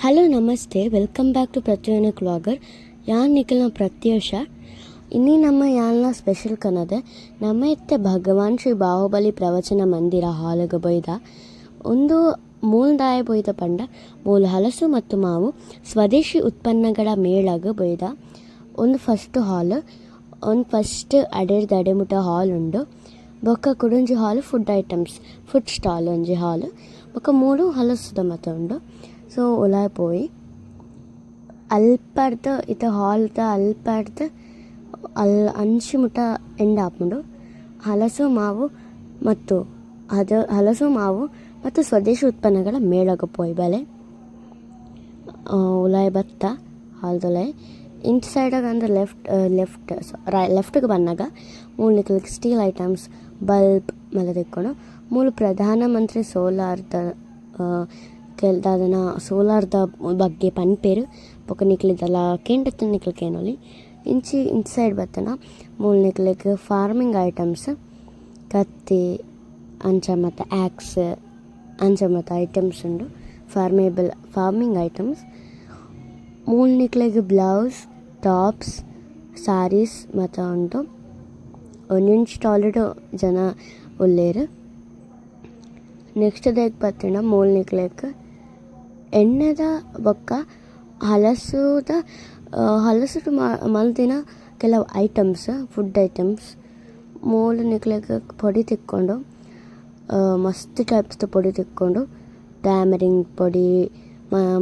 Hello ನಮಸ್ತೆ, welcome back to ಪ್ರತಿಯೊಂದು vlogger. ಯಾನ್ ನಿಖಿಲ್ನ ಪ್ರತ್ಯೂಷ ಇನ್ನಿ ನಮ್ಮ ಯಾಲ್ನ ಸ್ಪೆಷಲ್ ಕನ್ನದೆ ನಮ್ಮ ಇತ್ತೆ ಭಗವಾನ್ ಶ್ರೀ ಬಾಹುಬಲಿ ಪ್ರವಚನ ಮಂದಿರ ಹಾಲ್ಗೆ ಬೊಯ್ದ ಒಂದು ಮೂಲದಾಯ ಬೊಯ್ದ ಪಂಡ ಮೂಲ ಹಲಸು ಮತ್ತು ಮಾವು ಸ್ವದೇಶಿ ಉತ್ಪನ್ನಗಳ ಮೇಳಗೆ ಬೊಯ್ದ ಒಂದು ಫಸ್ಟ್ ಹಾಲ್ ಒಂದು ಫಸ್ಟ್ ಅಡೆರ್ದು ಅಡೆಮುಟ ಹಾಲ್ ಉಂಡು. ಬೊಕ್ಕ ಕುಡೊಂಜಿ ಹಾಲ್ ಫುಡ್ ಐಟಮ್ಸ್ ಫುಡ್ ಸ್ಟಾಲ್ ಒಂಜಿ ಹಾಲ್ ಬೊಕ್ಕ ಮೂಲು ಹಲಸುದ ಮತ ಉಂಡು. ಸೊ ಉಲಾಯ್ ಪೋಯಿ ಅಲ್ಪರ್ದು ಇತ ಹಾಲ್ದ ಅಲ್ಪರ್ದು ಅಂಚಿ ಮುಟ ಎಂಡ ಆಪುಂಡು ಹಲಸು ಮಾವು ಮತ್ತು ಸ್ವದೇಶಿ ಉತ್ಪನ್ನಗಳ ಮೇಳಗೆ ಪೋಯಿ ಬಲೆ ಉಲಾಯ್ ಬತ್ತ ಹಾಲ್ದೊಲಾಯ್ ಇಂಚ್ ಸೈಡಾಗ ಅಂದ್ರೆ ಲೆಫ್ಟ್ಗೆ ಬಂದಾಗ ಮೂಲ ನಿಕ್ಲಿಗೆ ಸ್ಟೀಲ್ ಐಟಮ್ಸ್ ಬಲ್ಬ್ ಮೇಲೆ ತೆಕ್ಕೊಂಡು ಮೂಲ ಪ್ರಧಾನ ಮಂತ್ರಿ ಸೋಲಾರ್ದ ಬಗ್ಗೆ ಪನ್ಪೇರು ಬೊಕ್ಕ ನಿಕ್ಲಿದಲ್ಲ ಕೆಂಡತ್ತು ನಿಕ್ಲಿಕೇನೊಲಿ ಇಂಚ್ ಸೈಡ್ ಬತ್ತನ ಮೂಲ ನಿಕ್ಲಿಗೆ ಫಾರ್ಮಿಂಗ್ ಐಟಮ್ಸ್ ಕತ್ತಿ ಅಂಚ ಮತ್ತು ಆ್ಯಕ್ಸ್ ಅಂಚ ಮತ್ತು ಐಟಮ್ಸ್ ಉಂಡು ಫಾರ್ಮಿಂಗ್ ಐಟಮ್ಸ್. ಮೂಲ ನಿಕ್ಲಿಗೆ ಬ್ಲೌಸ್ ಟಾಪ್ಸ್ ಸಾರೀಸ್ ಮತ್ತು ಉಂಟು ಒಂದೊಂದು ಸ್ಟಾಲ್ಡ್ ಜನ ಉಲ್ಲೇರು. ನೆಕ್ಸ್ಟ್ ದೇಕ್ ಬತ್ತಿನ ಮೂಲ ನಿಕ್ಲಿಗೆ ಎಣ್ಣೆದ ಬೊಕ್ಕ ಹಲಸುದ ಮಲ್ದಿನ ಕೆಲವು ಐಟಮ್ಸ್ ಫುಡ್ ಐಟಮ್ಸ್ ಮೂಲ ನಿಕ್ಲಿಗೆ ಪೊಡಿ ತಿಕ್ಕೊಂಡು ಮಸ್ತ್ ಟೈಪ್ಸ್ದ ಪೊಡಿ ತಿಕ್ಕೊಂಡು ಟ್ಯಾಮರಿಂಗ್ ಪೊಡಿ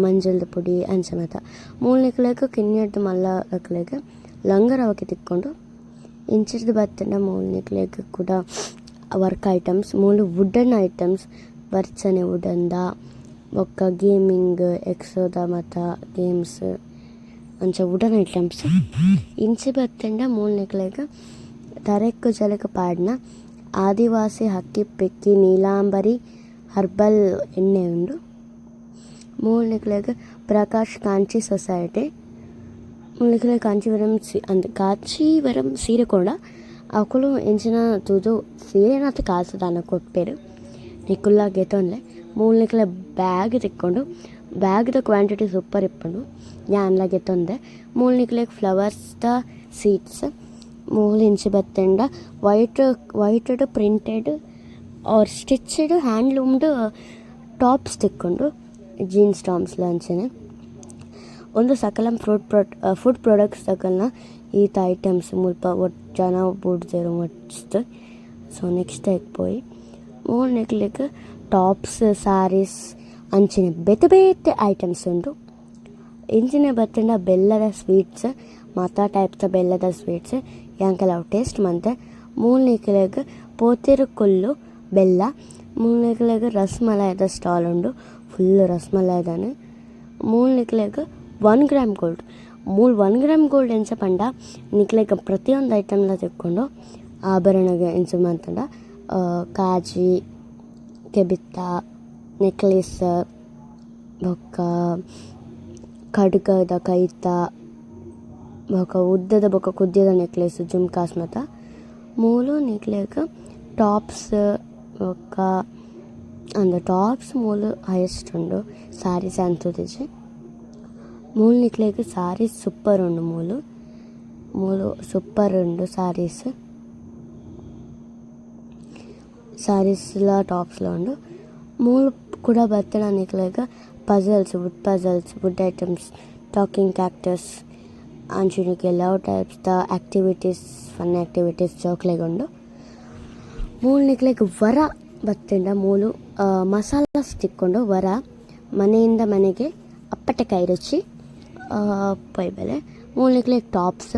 ಮಂಜಲ್ದ ಪೊಡಿ ಅಂಚ ಮತ ಮೂಲ ನಿಕ್ಲಿಗೆ ಕಿನ್ಯಡ್ದು ಮಲ್ಲಕ್ಲಿಗೆ ಲಂಗರವಕ್ಕೆ ತಿಕ್ಕೊಂಡು ಇಂಚಿಡ್ದು ಬತ್ತಿನ ಮೂಲ ನಿಕ್ಲಿಗೆ ಕೂಡ ವರ್ಕ್ ಐಟಮ್ಸ್ ಮೂಲ ವುಡನ್ ಐಟಮ್ಸ್ ಬರ್ಚನೆ ವುಡನ್ದ ಬೊಕ್ಕ ಗೇಮಿಂಗ್ ಎಕ್ಸೋದ ಮತ್ತು ಗೇಮ್ಸ್ ಅಂಚ ವುಡನ್ ಐಟಮ್ಸ್. ಇಂಚಿ ಬತ್ತಿಂಡ ಮೂಲ ನಿಕ್ಲಿಗೆ ತರೆಕ್ಕು ಜಲಕ ಪಾಡ್ನ ಆದಿವಾಸಿ ಹಕ್ಕಿ ಪೆಕ್ಕಿ ನೀಲಾಂಬರಿ ಹರ್ಬಲ್ ಎಣ್ಣೆ ಉಂಡು. ಮೂಲ ನಿಕ್ಲಿಗೆ ಪ್ರಕಾಶ್ ಕಾಂಚಿ ಸೊಸೈಟಿ ಮೂಲ ನಿಕ್ಲಿಗೆ ಕಾಂಚೀವರಂ ಸೀರೆ ಕೂಡ ಅಕುಲು ಎಂಚಿನ ತುದು ಸೀರೆನಾಥ ಕಾಸದಾನ ಕೊಟ್ಪೇರು ನಿಕ್ಕುಲ್ಲಾಗೆ ತೊಂದರೆ ಮೂಲ ನಿಕ್ಲೆ ಬ್ಯಾಗ್ ತಿಕ್ಕೊಂಡು ಬ್ಯಾಗ್ದ ಕ್ವಾಂಟಿಟಿ ಸೂಪರ್ ಇಪ್ಪುಂಡು ಯಾನ್ಲಾಗೆ ತೊಂದೆ. ಮೂಲ ನಿಕ್ಲೆಗೆ ಫ್ಲವರ್ಸ್ದ ಸೀಡ್ಸ್ ಮೂಲ ಇಂಚಿ ಬತ್ತೆಂಡ weighted printed or stitched handloomed tops ತಿಕ್ಕೊಂಡು ಜೀನ್ಸ್ ಟಾಪ್ಸ್ ಅಂಚನೆ ಒಂದು ಸಕಲಂ ಫುಡ್ ಪ್ರಾಡಕ್ಟ್ಸ್ ತಕಲ್ನ ಈತ ಐಟಮ್ಸ್ ಮುಲ್ಪ ಒಟ್ಟು ಜನ ಬೂಡ್ದೇರು ಮಸ್ತ್. ಸೊ ನೆಕ್ಸ್ಟ್ ಪೋಯಿ ಮೂಲ ನಿಕ್ಲಿಗೆ ಟಾಪ್ಸ್ ಸಾರೀಸ್ ಅಂಚಿನ ಬೇತೆ ಐಟಮ್ಸ್ ಉಂಡು. ಇಂಚಿನ ಬತ್ತಿಂಡ ಬೆಲ್ಲದ ಸ್ವೀಟ್ಸ್ ಮಾತಾ ಟೈಪ್ಸ್ ಬೆಲ್ಲದ ಸ್ವೀಟ್ಸ್ ಯಾಂಕೆಲ್ಲ ಟೇಸ್ಟ್ ಮಂತೆ. ಮೂಲ ನಿಕ್ಲಿಗೆ ಪೋತಿರು ಕೊಲ್ಲು ಬೆಲ್ಲ ಮೂಲ ನಿಕ್ಲಿಗೆ ರಸಮಲಾಯ್ದ ಸ್ಟಾಲ್ ಉಂಡು ಫುಲ್ ರಸಮಲಾಯ್ದಾನೆ. ಮೂಲ ನಿಕ್ಲಿಗೆ 1 ಗ್ರಾಮ್ ಗೋಲ್ಡ್ 1 ಗ್ರಾಮ್ ಗೋಲ್ಡ್ ಎಂಚ ಪಂಡ ನಿಕ್ಲಿಗೆ ಪ್ರತಿಯೊಂದು ಐಟಮ್ನ ತೆಕ್ಕೊಂಡು ಆಭರಣಗೆ ಎಂಚ ಮಂತಂಡ ಕಾಜಿ ಕೆಬಿತ್ತ ನೆಕ್ಲೆಸ್ ಬೊಕ್ಕ ಖಡ್ಗದ ಕೈತ ಬೊಕ್ಕ ಉದ್ದದ ಬೊಕ್ಕ ಕುದ್ಯದ ನೆಕ್ಲೆಸ್ ಜುಮ್ಕಾಸ್ ಮತ ಮೂಲು ನಿಕ್ಲಿಗೆ ಟಾಪ್ಸ್ ಬೊಕ್ಕ ಟಾಪ್ಸ್ ಮೂಲು ಹೈಯೆಸ್ಟ್ ಉಂಡು ಸಾರೀಸ್ ಅಂತುದಿಜೆ. ಮೂಲ ನಿಕ್ಲಿಗೆ ಸಾರೀಸ್ ಸೂಪರ್ ಉಂಡು ಮೂಲು ಸೂಪರ್ ಉಂಡು ಸಾರೀಸ್ಲ ಟಾಪ್ಸ್ಲ ಉಂಡು. ಮೂಲು ಕೂಡ ಬತ್ತನ ನಿಕ್ಲಿಗೆ ವುಡ್ ಐಟಮ್ಸ್ ಟಾಕಿಂಗ್ ಕ್ಯಾಕ್ಟಸ್ ಅಂಚಿನಕ್ಕೆ ಎಲ್ಲ ಟೈಪ್ಸ್ದ ಆ್ಯಕ್ಟಿವಿಟೀಸ್ ಫನ್ ಆ್ಯಕ್ಟಿವಿಟೀಸ್ ಜೋಕ್ಲೆಗೆ ಉಂಡು. ಮೂಲ ನಿಕ್ಲಿಗೆ ವರ ಬತ್ತಿಂಡ ಮೂಲು ಮಸಾಲಾಸ್ ತಿಕ್ಕೊಂಡು ವರ ಮನೆಯಿಂದ ಮನೆಗೆ ಅಪ್ಪಟೆಕಾಯಿ ರುಚಿ ಪೈಬಲೆ. ಮೂಲ ನಿಕ್ಲಿಗೆ ಟಾಪ್ಸ್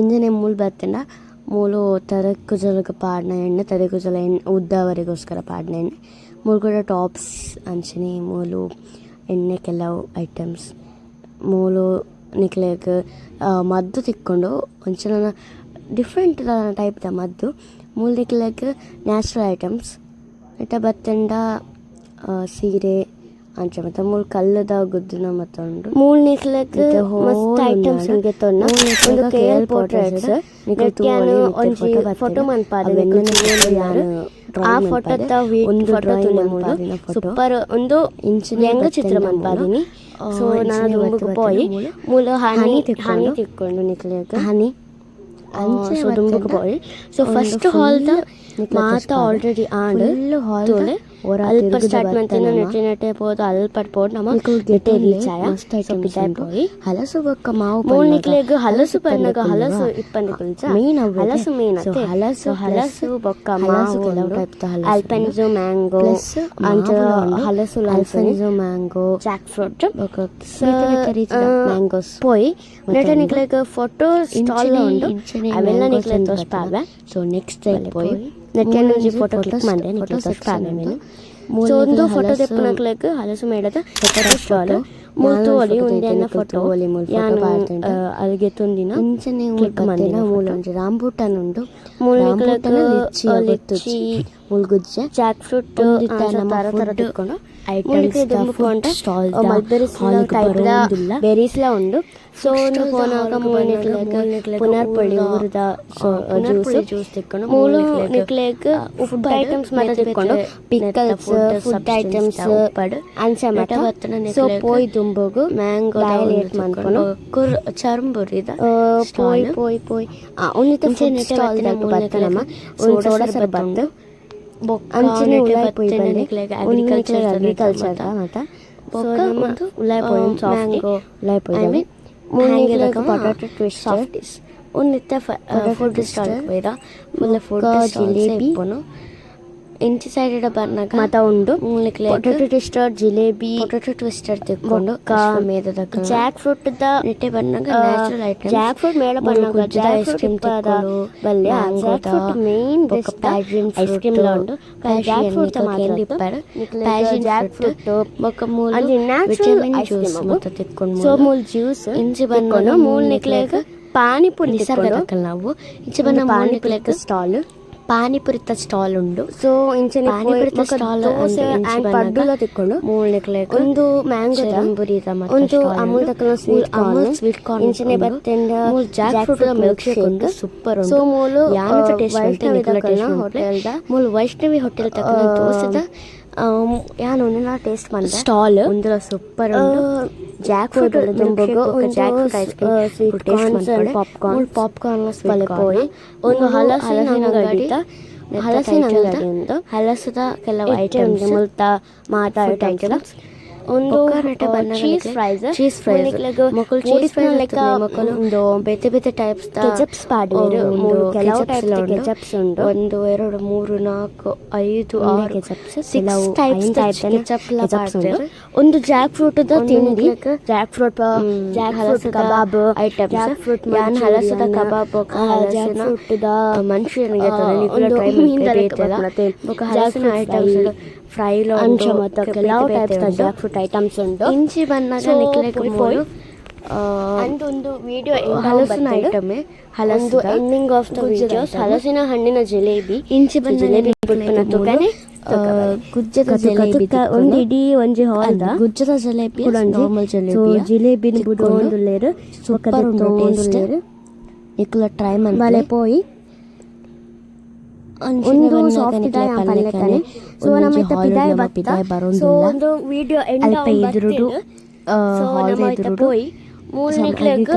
ಇಂಜನೆ ಮೂಲ ಬತ್ತಿಂಡ ಮೂಲು ತರೆಕುಜಲಗ ಪಾಡ್ನ ಎಣ್ಣೆ ತರೆಕುಜಲ ಉದ್ದವರಿಗೋಸ್ಕರ ಪಾಡ್ನ ಎಣ್ಣೆ ಮೂಲು ಕೂಡ ಟಾಪ್ಸ್ ಅಂಚನೆ ಮೂಲು ಎಣ್ಣೆ ಕೆಲವು ಐಟಮ್ಸ್. ಮೂಲು ನಿಕ್ಲಿಗೆ ಮದ್ದು ತಿಕ್ಕೊಂಡು ಒಂಚನ ಡಿಫ್ರೆಂಟ್ ಟೈಪ್ದ ಮದ್ದು. ಮೂಲ ನಿಕ್ಲಿಗೆ ನ್ಯಾಚುರಲ್ ಐಟಮ್ಸ್ ಇಟ ಬತ್ತಿಂಡ ಸೀರೆ ಅಂಚ ಮತ್ತು ಮೂಲ ಕಲ್ಲದ ಗುದ್ದಿನ ಮತ್ತು ಉಂಡು. ಮೂಲ ನಿಕ್ಲಿಗೆ ಮಸ್ತ್ ಐಟಮ್ಸ್ ಗೆತ್ತೊನ್ನ ಒಂದು ಕೇಲ್ ಪೋರ್ಟ್ರೇಟ್ಸ್ ಫೋಟೋ ಮನ್ಪಾದೆ ಆ ಫೋಟೋದ ಫೋಟೋ ತುಲೆ ಮೂಲು ಸೂಪರ್ ಒಂದು ವ್ಯಂಗ್ಯ ಚಿತ್ರ ಮನ್ಪಾದಿನಿ. ಸೊ ನಾನು ದುಂಬುಗ್ ಪೋಯಿ ಮೂಲು ಹನಿ ತಿಕ್ಕೊಂಡು ನಿಕ್ಲೆಗ್ ಹನಿ ಸೊ ದುಂಬುಗ್ ಪೋಯಿ. ಸೊ ಫಸ್ಟ್ ಹಾಲ್ದ ಮಾತ ಆಲ್ರೆಡಿ ಆಂಡ್ ತೋಲೆ ಅಲ್ಪ ಸ್ಟಾರ್ಟ್ ಮಂತಿನ ನೆಟ್ಟೆ ಪೋದು ಅಲ್ಪ ಪೋದು ನಮ್ಮ ನೆಟ್ಟೆ ರೀಚ್ ಆಯ. ಸೊ ಪಿತಾಯ್ ಪೋಯಿ ಹಲಸು ಬೊಕ್ಕ ಮಾವು ಮೂಲ್ ನಿಕ್ಲೆಗ್ ಹಲಸು ಪನ್ನಗ ಹಲಸು ಇಪ್ಪಂದಿ ಕುಲ್ಚ ಹಲಸು ಮೇನ್ ಅತ್ತೆ ಹಲಸು ಬೊಕ್ಕ ಮಾವು ಅಲ್ಪೆನ್ಸೋ ಮ್ಯಾಂಗೋ ಅಂಚ ಹಲಸು ಅಲ್ಪೆನ್ಸೋ ಮ್ಯಾಂಗೋ ಜಾಕ್ ಫ್ರೂಟ್ ಬೊಕ್ಕ ಮ್ಯಾಂಗೋಸ್ ಪೋಯಿ ನೆಟ್ಟೆ ನಿಕ್ಲೆಗ್ ಫೋಟೋ ಸ್ಟಾಲ್ ಉಂಡು ಅವೆಲ್ಲ ನಿಕ್ಲೆಗ್ ತೋಸ್ಪಾವೆ. ಸೊ ನೆಕ್ಸ್ಟ್ ಟೈಮ್ ಪೋಯಿ ನೆಟ್ಟೆ ಒಂಜಿ ಫೋಟೋ ಕ್ಲಿಕ್ ಮಂಡೆ ನಿಕ್ಲೆಗ್ ತೋಸ್ಪಾವೆ ಮೇನು. ಸೊ ಒಂದು ಫೋಟೋ ತೆಪ್ಪನಕ್ಲೆಗ್ ಹಲಸು ಮೇಡದ ಫೋಟೋ ಸ್ಟಾಲ್ ಮೂತು ಒಲಿ ಉಂದೆನ ಫೋಟೋ ಯಾನು ಅಲ್ಗೆ ತುಂದಿನ ಇಂಚನೆ ಕ್ಲಿಕ್ ಮಂದಿನ ಮೂಲೊಂಜಿ ರಾಂಬೂಟನ್ ಉಂಡು ಮೂಲ್ ನಿಕ್ಲೆಗ್ ಲಿಚ್ಚಿ ಮುಲ್ಗುಜ್ಜೆ ಜಾಕ್ ಫ್ರೂಟ್ ತರ ತರ ತಿಕ್ಕೊಂಡು ಬೆರೀಸ್ಲ ಉಂಡು. ಸೊ ಒಂದು ಫೋನಾಗ ಮೂಲ್ ನಿಕ್ಲೆಗ್ ಪುನರ್ಪಳ್ಳಿ ಊರದ ಜ್ಯೂಸ್ ತಿಕ್ಕೊಂಡು ಮೂಲು ನಿಕ್ಲೆಗ್ ಫುಡ್ ಐಟಮ್ಸ್ ಮಾತ್ರ ತಿಕ್ಕೊಂಡು ಪಿಕಲ್ಸ್ ಫುಡ್ ಐಟಮ್ಸ್ ಅಂಚ ಮಟ ಸೊ ಪೋಯ್ ದುಂಬುಗು ಮ್ಯಾಂಗೋ ಡೈಲೇಟ್ ಮನ್ಪುನು ಕುರ್ ಚರ್ಂಬುರಿದ ಪೋಯ್ ಪೋಯ್ ಪೋಯ್ ಉನ್ನಿತ ಸ್ಟಾಲ್ ದಂಟು ಬತ್ತನಮ ಒಂದು ಸೋಡಾ ಸರ್ಬತ್ತು ಅಂಚಿನ ಉಲಾಯ್ ಪೋಯ್ ಬನ್ನಿ ಅಗ್ರಿಕಲ್ಚರ್ ಮತ ಬೊಕ್ಕ ಒಂದು ಉಲಾಯ್ ಪೋಯ್ ಮ್ಯಾಂಗೋ ಉಲಾಯ್ ಪೋಯ್ ಬನ್ನಿ ಮೂನಿಗೆ ಪೊಟಾಟೊ ಟ್ವಿಸ್ಟ್ ಉನ್ನಿತ ಫುಡ್ ಸ್ಟಾಲ್ ಪೋಯ್ದ ಮುಲ್ಲ ಫುಡ್ ಜಿಲೇಬಿ ಇಂಚಿ ಸೈಡ್ ಬರ್ನಾಗ ಮತ ಉಂಡು ಮೂಲಿಕ್ಲೆ potato twister jalebi potato twister ತಿಕ್ಕೊಂಡು ಮೇದದ ಜಾಕ್ ಫ್ರೂಟ್ ದ ನೆಟ್ಟೆ ಬರ್ನಾಗ ನ್ಯಾಚುರಲ್ ಐಟಮ್ ಜಾಕ್ ಫ್ರೂಟ್ ಮೇಳ ಬರ್ನಾಗ ಐಸ್ ಕ್ರೀಮ್ ತಿಕ್ಕೊಂಡು ಬಲ್ಲೆ jackfruit main best ice cream ಲ ಉಂಡು ಜಾಕ್ ಫ್ರೂಟ್ ಕ್ಯಾಂಡಿ ಪರ್ ಪ್ಯಾಷನ್ ಜಾಕ್ ಫ್ರೂಟ್ ಬೊಕ್ಕ ಮೂಲ ಅದು ನ್ಯಾಚುರಲ್ ಜ್ಯೂಸ್ ಮತ ತಿಕ್ಕೊಂಡು ಸೊ ಮೂಲ ಜ್ಯೂಸ್ ಇಂಚಿ ಬರ್ಕೊಂಡು ಮೂಲ ನಿಕ್ಲೆಗ ಪಾನಿಪುರಿ ನಿಸರ್ಗದಕ್ಕಲ್ಲ ನಾವು ಇಂಚಿ ಬರ್ನ ಪಾನಿಪುರಿ ಸ್ಟಾಲ್ ಪಾನಿಪುರಿತ ಸ್ಟಾಲ್ ಉಂಡು. ಸೊ ಇಂಚನೆ ಪಾನಿಪುರಿತ ಸ್ಟಾಲ್ ಅಂಡ್ ಪಡ್ಡುಲ ತಿಕ್ಕೊಂಡು ಮೂಲ್ ನಿಕ್ಲೆಗ್ ಒಂದು ಮ್ಯಾಂಗೋ ದಂಬುರಿದ ಒಂದು ಅಮೂಲ್ ತಕನ ಸ್ವೀಟ್ ಕಾರ್ನ್ ಇಂಚನೆ ಬತ್ತೆಂಡ ಮೂಲ್ ಜಾಕ್ ಫ್ರೂಟ್ ಮಿಲ್ಕ್ ಶೇಕ್ ಉಂಡು ಸೂಪರ್ ಉಂಡು. ಸೊ ಮೂಲು ಯಾನತ ಟೇಸ್ಟ್ ವೈಷ್ಣವಿ ಹೋಟೆಲ್ ದ ಮೂಲ್ ವೈಷ್ಣವಿ ಹೋಟೆಲ್ ತಕನ ದೋಸದ ಯಾನು ಒಂದಿನ ಟೇಸ್ಟ್ ಮಾಡಿದೆ ಸ್ಟಾಲ್ ಒಂದರ ಸೂಪರ್ ಉಂಡು. ಜಾಕ್ ಫ್ರೂಟ್ ದುಂಬುಗು jackfruit ice cream sweet corns and popcorn sweet ಪೋಯಿ ಒಂದು ಹಲಸಿನ ಅಂಗಡಿ ಹಲಸದ ಕೆಲವು ಐಟಮ್ಸ್ ಮುಲ್ತ ಮಾತಾ ಐಟಮ್ಸ್ ಒಂದು ಚೀಸ್ ಫ್ರೈಸ್ ಮಕ್ಕಳು ಚೀಸ್ ಫ್ರೈ ಲೆಕ್ಕ ಒಂದು ಬೇತೆ ಬೇತೆ ಟೈಪ್ಸ್ ಕೆಚಪ್ಸ್ ಪಾಡಿರು ಕೆಲವು ಟೈಪ್ಸ್ ಕೆಚಪ್ಸ್ ಉಂಡು ಒಂದು ಎರಡು ಮೂರು ನಾಲ್ಕು ಐದು ಆರು ಕೆಚಪ್ಸ್ ಸಿಕ್ಸ್ ಟೈಪ್ಸ್ ಕೆಚಪ್ಸ್ ಉಂಡು. ಒಂದು ಜಾಕ್ ಫ್ರೂಟ್ ದ ತಿಂಡಿ ಜಾಕ್ ಫ್ರೂಟ್ ಕಬಾಬ್ ಐಟಮ್ಸ್ ಜಾಕ್ ಫ್ರೂಟ್ ಯಾನ್ ಹಲಸದ ಕಬಾಬ್ ಜಾಕ್ ಫ್ರೂಟ್ ದ ಮನುಷ್ಯನಿಗೆ ಹಲಸಿನ ಐಟಮ್ಸ್ ಫ್ರೈ ಅಂಚ ಮತ್ತು ಕೆಲವು ಟೈಪ್ಸ್ ಜಾಕ್ ಫ್ರೂಟ್ ಐಟಮ್ಸ್ ಉಂಟು. ಇಂಚಿ ಬಂದಾಗ ನಿಕ್ಲೆಗ್ ಪೋಯ್ ಒಂದು ವಿಡಿಯೋ ಹಲಸಿನ ಐಟಮ್ ಹಲಸು ಎಂಡಿಂಗ್ ಆಫ್ ದ ವಿಡಿಯೋಸ್ ಹಲಸಿನ ಹಣ್ಣಿನ ಜಿಲೇಬಿ ಇಂಚಿ ಬಂದ ಜಿಲೇಬಿ ಪುಟ್ಪನ ತುಕನೆ ಗುಜ್ಜದ ಜಿಲೇಬಿ ಒಂದು ಇಡೀ ಒಂಜಿ ಹಾಲ್ದ ಗುಜ್ಜದ ಜಿಲೇಬಿ ನಾರ್ಮಲ್ ಜಿಲೇಬಿ ಜಿಲೇಬಿನ ಬುಡ್ಕೊಂಡು ಲೇರು ಸೂಪರ್ ಟೇಸ್ಟ್ ಇಕ್ಲ ಟ್ರೈ ಮನ್ಪಲೆ ಪೋಯಿ ಒಂದು ಸಾಫ್ಟ್ ಇದೆ ಪಲ್ಲೆಕನೆ. ಸೊ ನಮ್ಮ ಇತ್ತ ಪಿದಾಯ್ ಬತ್ತ ಸೊ ಒಂದು ವಿಡಿಯೋ ಎಂಡ್ ಆಫ್ ಬತ್ತಿಡು ಸೊ ನಮ್ಮ ಇತ್ತ ಪೋಯಿ ಮೂಲ ನಿಕ್ಲೆಗ್